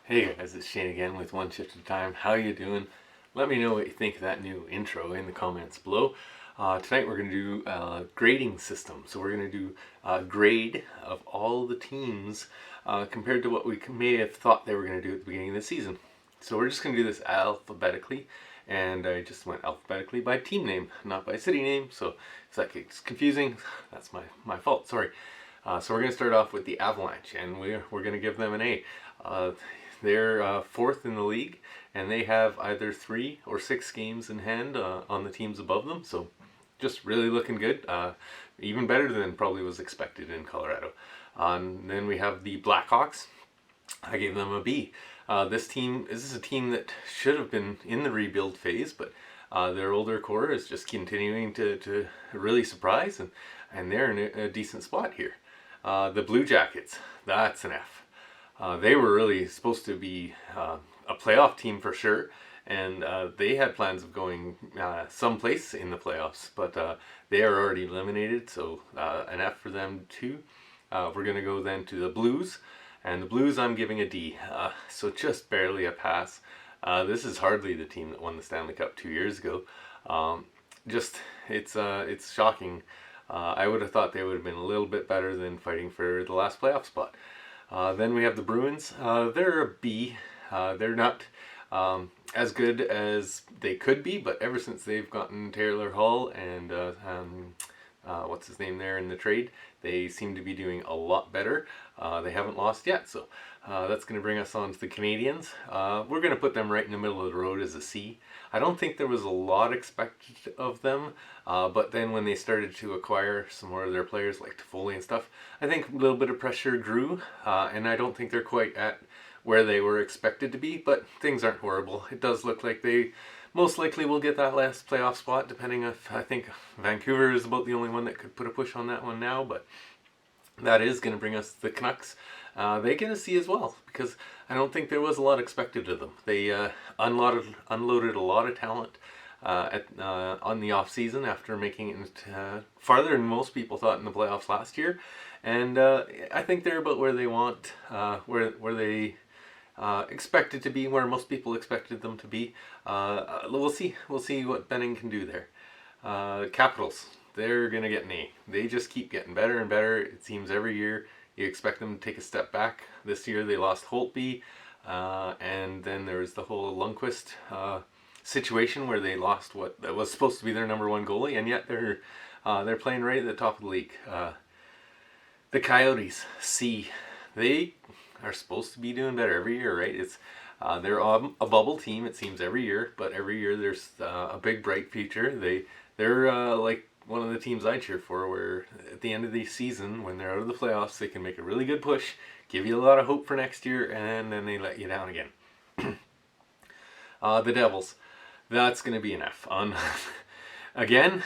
Hey guys, it's Shane again with One Shift at a Time. How you doing? Let me know what you think of that new intro in the comments below. Tonight we're going to do a grading system. So we're going to do a grade of all the teams compared to what we may have thought they were going to do at the beginning of the season. So we're just going to do this alphabetically, and I just went alphabetically by team name, not by city name. So if that gets confusing, that's my fault, sorry. So we're going to start off with the Avalanche, and we're going to give them an A. They're fourth in the league, and they have either 3 or 6 games in hand on the teams above them. So just really looking good. Even better than probably was expected in Colorado. And then we have the Blackhawks. I gave them a B. This is a team that should have been in the rebuild phase, but their older core is just continuing to really surprise, and they're in a decent spot here. The Blue Jackets, that's an F. They were really supposed to be a playoff team for sure, and they had plans of going someplace in the playoffs, but they are already eliminated, so an F for them too. We're going to go then to the Blues, and the Blues I'm giving a D, so just barely a pass. This is hardly the team that won the Stanley Cup 2 years ago. It's shocking. I would have thought they would have been a little bit better than fighting for the last playoff spot. Then we have the Bruins. They're a B. They're not as good as they could be, but ever since they've gotten Taylor Hall and what's his name there in the trade, they seem to be doing a lot better. They haven't lost yet, so that's going to bring us on to the Canadians. We're going to put them right in the middle of the road as a C. I don't think there was a lot expected of them, but then when they started to acquire some more of their players like Toffoli and stuff, I think a little bit of pressure grew, and I don't think they're quite at where they were expected to be, but things aren't horrible. It does look like they most likely will get that last playoff spot, depending if I think Vancouver is about the only one that could put a push on that one now, but that is going to bring us the Canucks. They get a C as well, because I don't think there was a lot expected of them. They unloaded a lot of talent on the off season after making it farther than most people thought in the playoffs last year, and I think they're about where they want, where they expected to be, where most people expected them to be. We'll see what Benning can do there. Capitals, they're gonna get an A. They just keep getting better and better. It seems every year you expect them to take a step back. This year they lost Holtby, and then there's the whole Lundqvist situation where they lost what was supposed to be their number one goalie, and yet they're playing right at the top of the league. The Coyotes, C. They are supposed to be doing better every year, right? They're a bubble team, it seems, every year, but every year there's a big bright future. They're like one of the teams I cheer for, where at the end of the season, when they're out of the playoffs, they can make a really good push, give you a lot of hope for next year, and then they let you down again. The Devils, that's going to be an F. Again,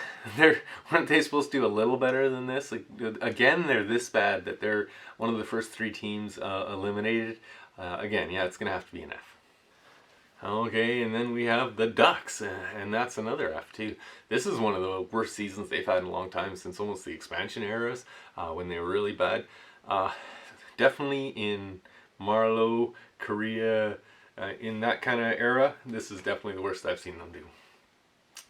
weren't they supposed to do a little better than this? Like, again, they're this bad that they're one of the first 3 teams eliminated. Again, yeah, it's going to have to be an F. Okay, and then we have the Ducks, and that's another F too. This is one of the worst seasons they've had in a long time, since almost the expansion eras, when they were really bad. Definitely in Marlowe, Korea, in that kind of era, this is definitely the worst I've seen them do.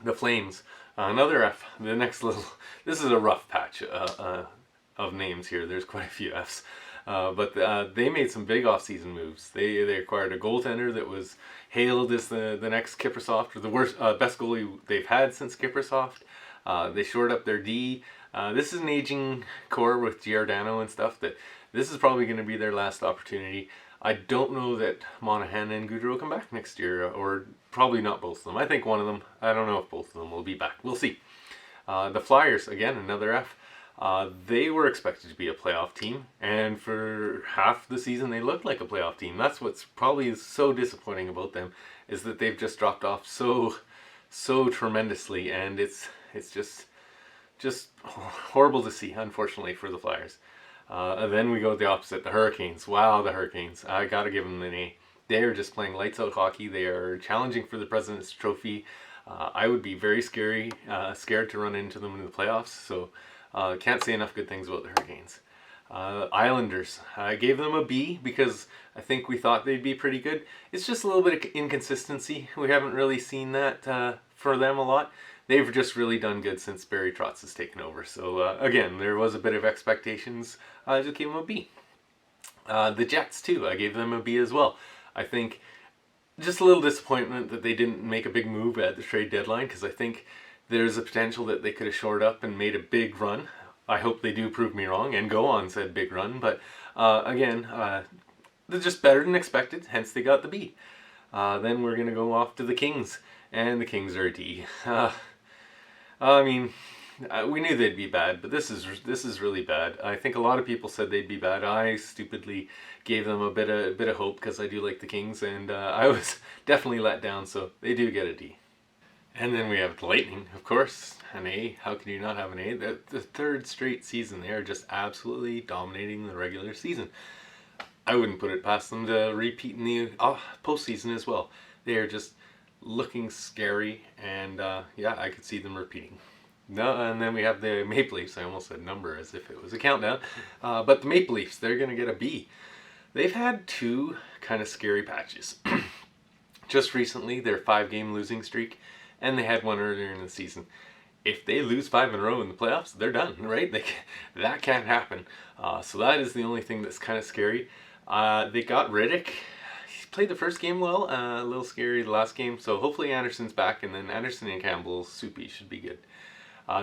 The Flames, another F. This is a rough patch of names here. There's quite a few Fs. But they made some big off-season moves. They acquired a goaltender that was hailed as the next Kiprusoff, or the best goalie they've had since Kiprusoff. They shored up their D. This is an aging core with Giordano and stuff. That this is probably going to be their last opportunity. I don't know that Monahan and Goudreau come back next year, or probably not both of them. I think one of them. I don't know if both of them will be back. We'll see. The Flyers, again, another F. They were expected to be a playoff team, and for half the season they looked like a playoff team. That's what's probably so disappointing about them, is that they've just dropped off so tremendously, and it's just horrible to see, unfortunately, for the Flyers. And then we go the opposite, the Hurricanes. Wow, the Hurricanes. I gotta give them an A. They are just playing lights out hockey. They are challenging for the President's Trophy. I would be very scared to run into them in the playoffs, so can't say enough good things about the Hurricanes. Islanders, I gave them a B because I think we thought they'd be pretty good. It's just a little bit of inconsistency. We haven't really seen that for them a lot. They've just really done good since Barry Trotz has taken over. So again, there was a bit of expectations. I just gave them a B. The Jets too, I gave them a B as well. I think just a little disappointment that they didn't make a big move at the trade deadline, because I think there's a potential that they could have shored up and made a big run. I hope they do prove me wrong and go on said big run, but again, they're just better than expected, hence they got the B. Then we're going to go off to the Kings, and the Kings are a D. I mean, we knew they'd be bad, but this is really bad. I think a lot of people said they'd be bad. I stupidly gave them a bit of hope because I do like the Kings, and I was definitely let down, so they do get a D. And then we have the Lightning, of course, an A. How can you not have an A? The third straight season, they are just absolutely dominating the regular season. I wouldn't put it past them to repeat in the postseason as well. They are just looking scary, and yeah, I could see them repeating. No, and then we have the Maple Leafs. I almost said number as if it was a countdown. But the Maple Leafs, they're going to get a B. They've had two kind of scary patches. Just recently, their 5-game losing streak, and they had one earlier in the season. If they lose 5 in a row in the playoffs, they're done, right? That can't happen. So that is the only thing that's kind of scary. They got Riddick. He played the first game well, a little scary the last game. So hopefully Anderson's back, and then Anderson and Campbell's soupy should be good.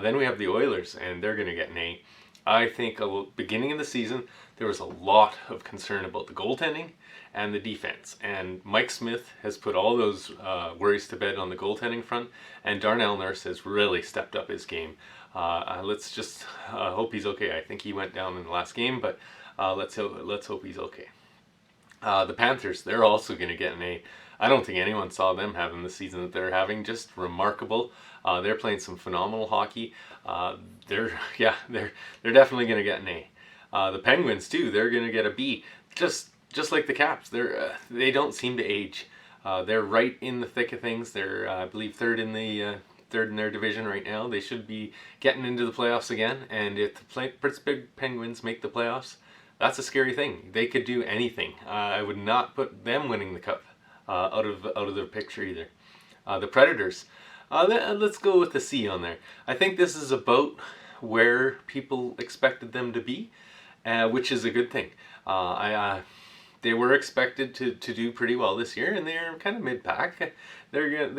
Then we have the Oilers, and they're going to get an A. I think beginning of the season, there was a lot of concern about the goaltending and the defense. And Mike Smith has put all those worries to bed on the goaltending front, and Darnell Nurse has really stepped up his game. Let's just hope he's okay. I think he went down in the last game, but let's hope he's okay. The Panthers, they're also going to get an A. I don't think anyone saw them having the season that they're having. Just remarkable. They're playing some phenomenal hockey. They're definitely going to get an A. The Penguins too. They're going to get a B. Just like the Caps. They don't seem to age. They're right in the thick of things. They're I believe third in their division right now. They should be getting into the playoffs again. And if the Pittsburgh Penguins make the playoffs, that's a scary thing. They could do anything. I would not put them winning the cup out of the picture either. The Predators. Let's go with the C on there. I think this is about where people expected them to be, which is a good thing. They were expected to do pretty well this year, and they're kind of mid-pack. They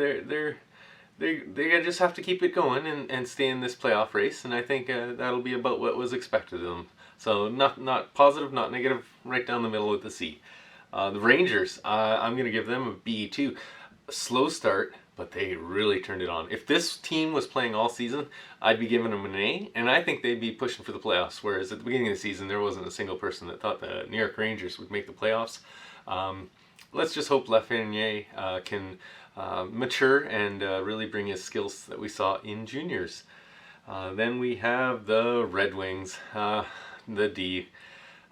just have to keep it going and stay in this playoff race, and I think that'll be about what was expected of them. So not positive, not negative, right down the middle with the C. The Rangers, I'm going to give them a B too. A slow start, but they really turned it on. If this team was playing all season, I'd be giving them an A, and I think they'd be pushing for the playoffs, whereas at the beginning of the season, there wasn't a single person that thought the New York Rangers would make the playoffs. Let's just hope Lafreniere can mature and really bring his skills that we saw in juniors. Then we have the Red Wings, the D.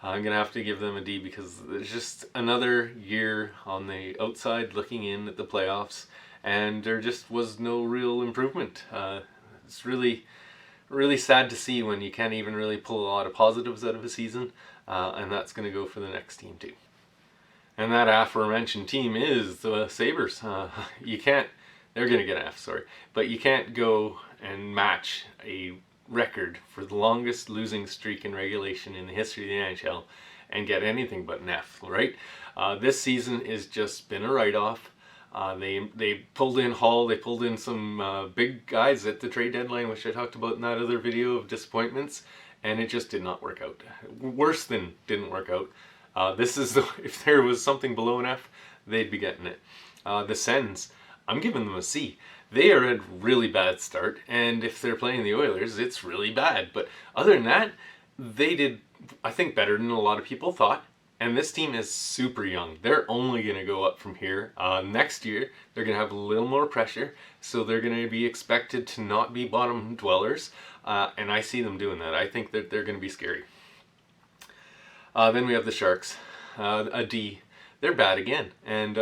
I'm going to have to give them a D because there's just another year on the outside looking in at the playoffs, and there just was no real improvement. It's really, really sad to see when you can't even really pull a lot of positives out of a season, and that's going to go for the next team too. And that aforementioned team is the Sabres. They're going to get an F, sorry, but you can't go and match a record for the longest losing streak in regulation in the history of the NHL and get anything but an F, right? This season has just been a write-off. They pulled in Hall, they pulled in some big guys at the trade deadline, which I talked about in that other video of disappointments, and it just did not work out. Worse than didn't work out. If there was something below an F, they'd be getting it. The Sens, I'm giving them a C. They are a really bad start, and if they're playing the Oilers, it's really bad. But other than that, they did, I think, better than a lot of people thought. And this team is super young. They're only going to go up from here. Next year, they're going to have a little more pressure, so they're going to be expected to not be bottom dwellers. And I see them doing that. I think that they're going to be scary. Then we have the Sharks, a D. They're bad again, and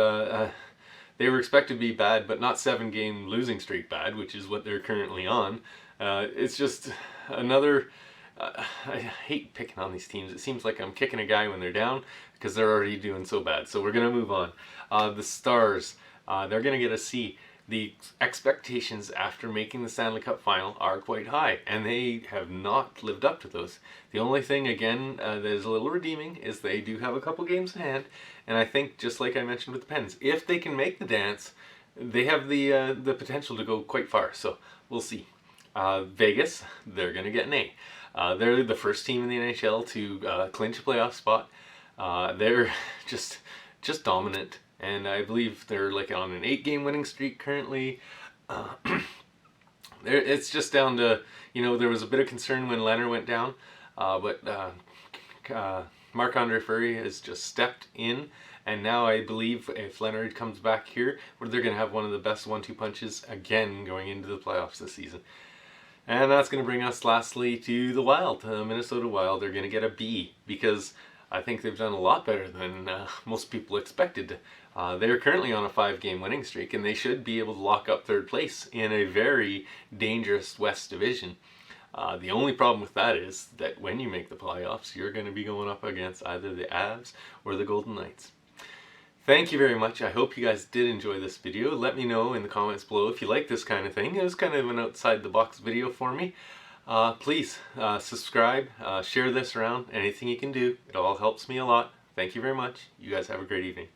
they were expected to be bad, but not 7-game losing streak bad, which is what they're currently on. It's just another I hate picking on these teams. It seems like I'm kicking a guy when they're down because they're already doing so bad. So we're going to move on. The Stars, they're going to get a C. The expectations after making the Stanley Cup final are quite high, and they have not lived up to those. The only thing, again, that is a little redeeming is they do have a couple games in hand, and I think, just like I mentioned with the Pens, if they can make the dance, they have the potential to go quite far, so we'll see. Vegas, they're going to get an A. They're the first team in the NHL to clinch a playoff spot. They're just dominant. And I believe they're like on an 8-game winning streak currently. It's just down to, there was a bit of concern when Leonard went down, but Marc-Andre Fleury has just stepped in, and now I believe if Leonard comes back here, they're going to have one of the best 1-2 punches again going into the playoffs this season. And that's going to bring us lastly to the Wild, Minnesota Wild. They're going to get a B because I think they've done a lot better than most people expected. They're currently on a 5-game winning streak, and they should be able to lock up third place in a very dangerous West Division. The only problem with that is that when you make the playoffs, you're going to be going up against either the Avs or the Golden Knights. Thank you very much. I hope you guys did enjoy this video. Let me know in the comments below if you like this kind of thing. It was kind of an outside-the-box video for me. Please subscribe, share this around, anything you can do. It all helps me a lot. Thank you very much. You guys have a great evening.